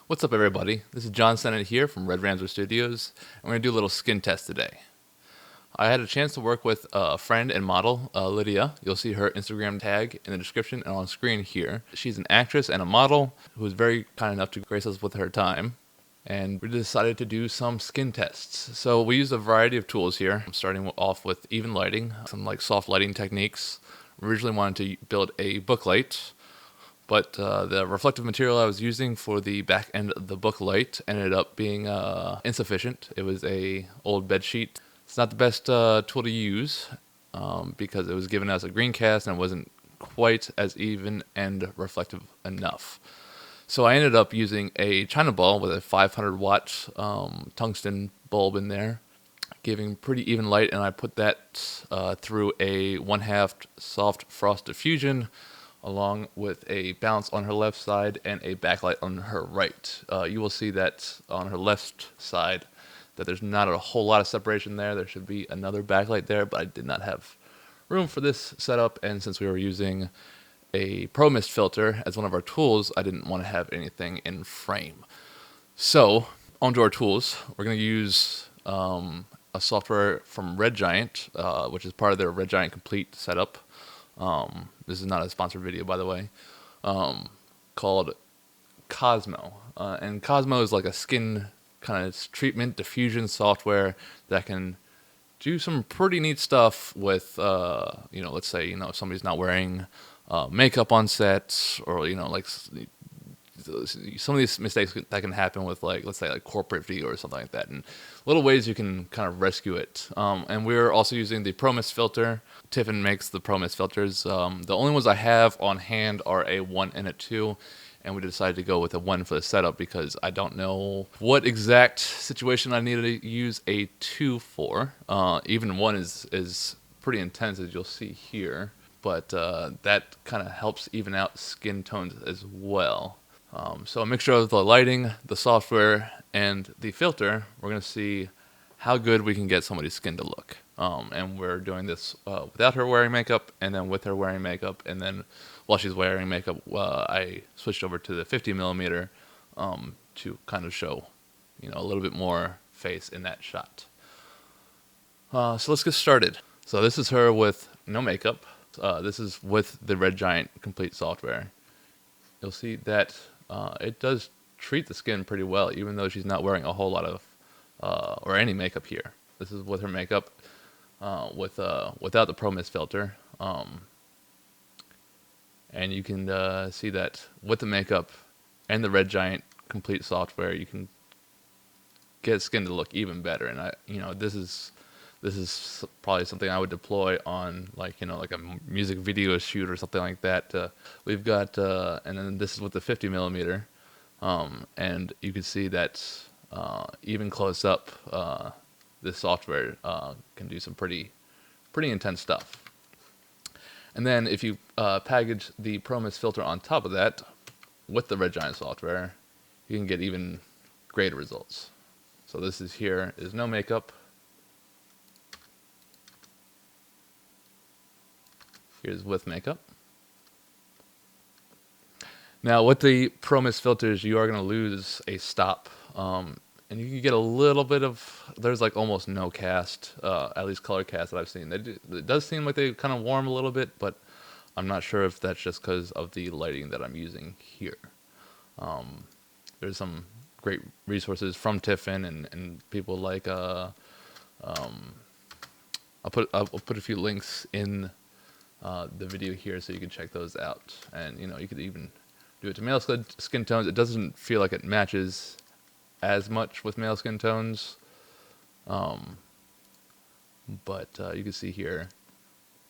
What's up, everybody? This is John Sennett here from Red Ramsar Studios, and we're going to do a little skin test today. I had a chance to work with a friend and model, Lydia. You'll see her Instagram tag in the description and on screen here. She's an actress and a model who was very kind enough to grace us with her time, and we decided to do some skin tests. So we used a variety of tools here, starting off with even lighting, some like soft lighting techniques. We originally wanted to build a book light, but the reflective material I was using for the back end of the book light ended up being insufficient. It was a old bed sheet. It's not the best tool to use because it was given as a green cast and it wasn't quite as even and reflective enough. So I ended up using a China ball with a 500 watt tungsten bulb in there, giving pretty even light, and I put that through a 1/2 soft frost diffusion along with a bounce on her left side and a backlight on her right. You will see that on her left side that there's not a whole lot of separation there. There should be another backlight there, but I did not have room for this setup, and since we were using a Pro Mist filter as one of our tools, I didn't want to have anything in frame. So, onto our tools. We're going to use a software from Red Giant, which is part of their Red Giant Complete setup. This is not a sponsored video, by the way, called Cosmo. And Cosmo is like a skin kind of treatment diffusion software that can do some pretty neat stuff with, let's say, if somebody's not wearing makeup on set, or, like some of these mistakes that can happen with, like, let's say, like corporate video or something like that, and little ways you can kind of rescue it. And we're also using the Pro Mist filter. Tiffen makes the Pro Mist filters. The only ones I have on hand are a 1 and a 2, and we decided to go with a 1 for the setup because I don't know what exact situation I needed to use a 2 for. Even 1 is pretty intense, as you'll see here, but that kind of helps even out skin tones as well. So a mixture of the lighting, the software, and the filter, we're going to see how good we can get somebody's skin to look. And we're doing this without her wearing makeup, and then with her wearing makeup, and then while she's wearing makeup, I switched over to the 50 millimeter to kind of show, a little bit more face in that shot. So let's get started. So this is her with no makeup. This is with the Red Giant Complete software. You'll see that it does treat the skin pretty well, even though she's not wearing a whole lot of or any makeup here. This is with her makeup, without the Pro Mist filter, and you can see that with the makeup and the Red Giant Complete software, you can get skin to look even better. And this is probably something I would deploy on, like a music video shoot or something like that. We've got, and then this is with the 50 millimeter, and you can see that even close up, this software can do some pretty intense stuff. And then if you package the Pro Mist filter on top of that with the Red Giant software, you can get even greater results. So this is no makeup. Here's with makeup. Now, with the Pro Mist filters, you are going to lose a stop, and you can get a little bit of. There's like almost no cast, at least color cast that I've seen. It does seem like they kind of warm a little bit, but I'm not sure if that's just because of the lighting that I'm using here. There's some great resources from Tiffen and people like. I'll put a few links in the video here so you can check those out, and you could even do it to male skin tones. It doesn't feel like it matches as much with male skin tones, but you can see here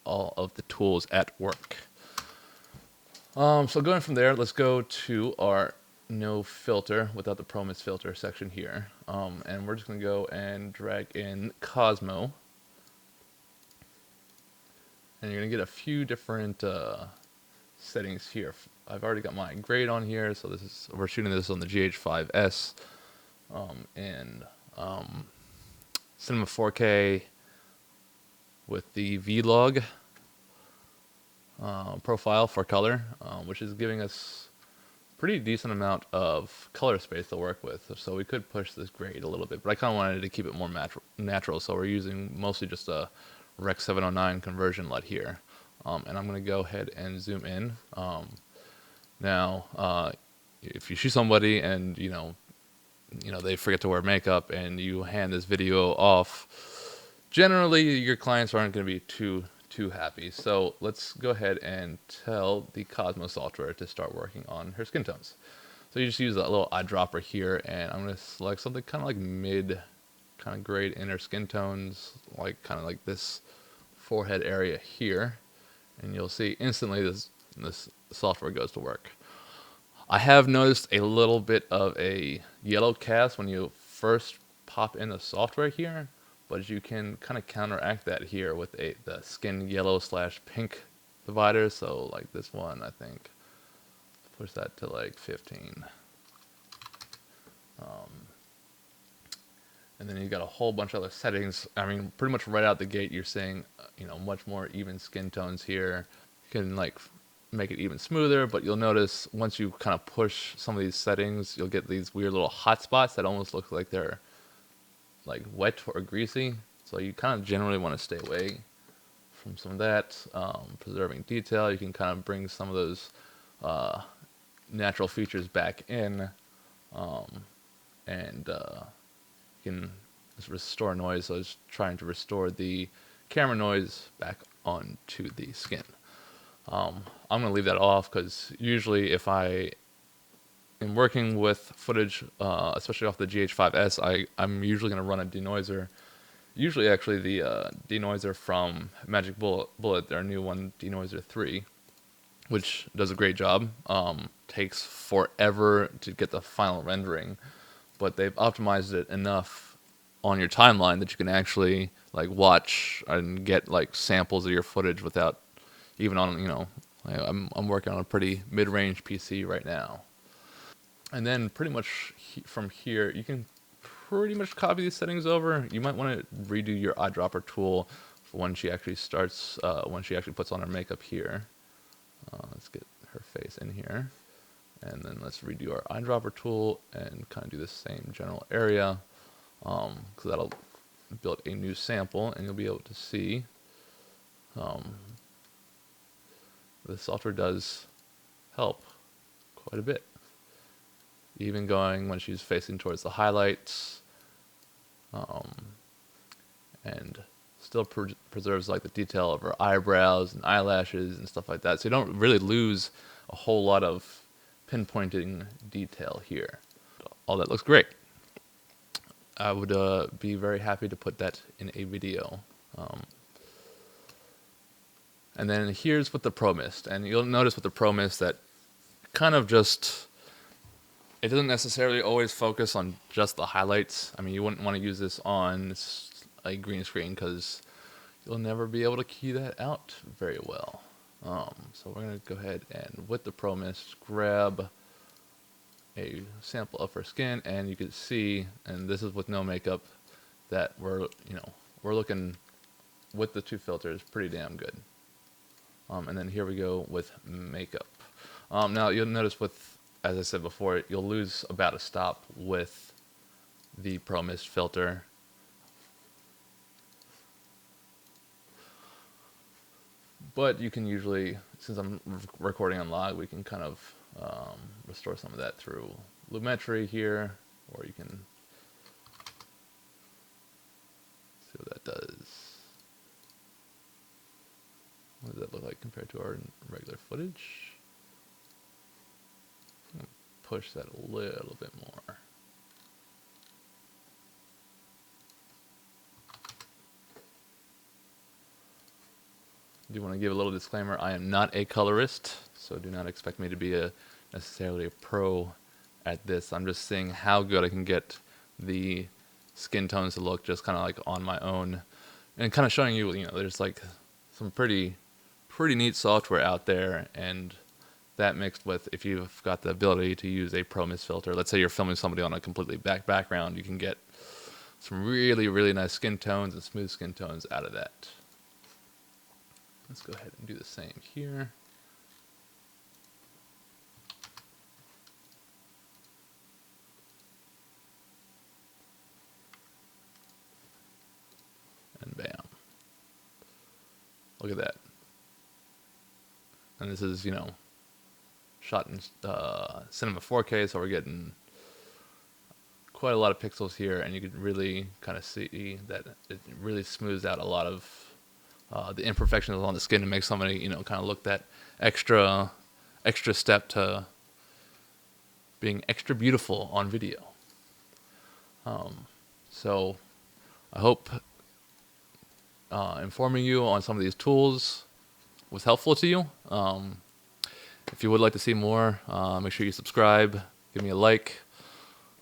all of the tools at work. So going from there, let's go to our no filter without the Pro Mist filter section here, and we're just going to go and drag in Cosmo. And you're going to get a few different settings here. I've already got my grade on here, so we're shooting this on the GH5S in Cinema 4K with the Vlog profile for color, which is giving us pretty decent amount of color space to work with, so we could push this grade a little bit, but I kind of wanted to keep it more natural, so we're using mostly just a Rec 709 conversion LUT here. And I'm going to go ahead and zoom in. Now, if you shoot somebody and they forget to wear makeup and you hand this video off, generally your clients aren't going to be too happy. So let's go ahead and tell the Cosmo software to start working on her skin tones. So you just use that little eyedropper here, and I'm going to select something kind of like mid, kind of grade inner skin tones, like kind of like this forehead area here, and you'll see instantly this software goes to work. I have noticed a little bit of a yellow cast when you first pop in the software here, but you can kind of counteract that here with the skin yellow / pink divider. So like this one, I think, push that to like 15. And then you got a whole bunch of other settings. I mean, pretty much right out the gate, you're seeing, much more even skin tones here. You can like make it even smoother, but you'll notice once you kind of push some of these settings, you'll get these weird little hot spots that almost look like they're like wet or greasy. So you kind of generally want to stay away from some of that. Preserving detail, you can kind of bring some of those natural features back in, and you can just restore noise. So it's trying to restore the camera noise back onto the skin. I'm going to leave that off because usually if I am working with footage, especially off the GH5S, I'm usually going to run a denoiser. Usually actually the denoiser from Magic Bullet, their new one, Denoiser 3, which does a great job. Takes forever to get the final rendering, but they've optimized it enough on your timeline that you can actually like watch and get like samples of your footage without even on, I'm working on a pretty mid-range PC right now. And then pretty much from here, you can pretty much copy these settings over. You might want to redo your eyedropper tool for when she actually starts, when she actually puts on her makeup here. Let's get her face in here. And then let's redo our eyedropper tool and kind of do the same general area. Because that'll build a new sample and you'll be able to see the software does help quite a bit. Even going when she's facing towards the highlights, and still preserves like the detail of her eyebrows and eyelashes and stuff like that. So you don't really lose a whole lot of pinpointing detail here. All that looks great. I would be very happy to put that in a video. And then here's with the Pro Mist, and you'll notice with the Pro Mist that kind of just, it doesn't necessarily always focus on just the highlights. I mean, you wouldn't want to use this on a green screen because you'll never be able to key that out very well. So we're going to go ahead and with the Pro Mist grab a sample of her skin, and you can see, and this is with no makeup, that we're looking with the two filters pretty damn good. And then here we go with makeup. Now you'll notice with, as I said before, you'll lose about a stop with the Pro Mist filter. But you can usually, since I'm recording on log, we can kind of restore some of that through Lumetri here, or you can see what that does. What does that look like compared to our regular footage? I'm going to push that a little bit more. I do want to give a little disclaimer. I am not a colorist, so do not expect me to be necessarily a pro at this. I'm just seeing how good I can get the skin tones to look just kind of like on my own, and kind of showing you, there's like some pretty neat software out there, and that mixed with, if you've got the ability to use a Pro Mist filter, let's say you're filming somebody on a completely background, you can get some really nice skin tones and smooth skin tones out of that. Let's go ahead and do the same here. Look at that. And this is, shot in Cinema 4K, so we're getting quite a lot of pixels here, and you can really kind of see that it really smooths out a lot of the imperfections on the skin to make somebody, kind of look that extra step to being extra beautiful on video. So I hope informing you on some of these tools was helpful to you. If you would like to see more, make sure you subscribe, give me a like,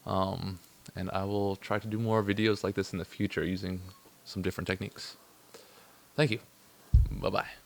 and I will try to do more videos like this in the future using some different techniques. Thank you. Bye-bye.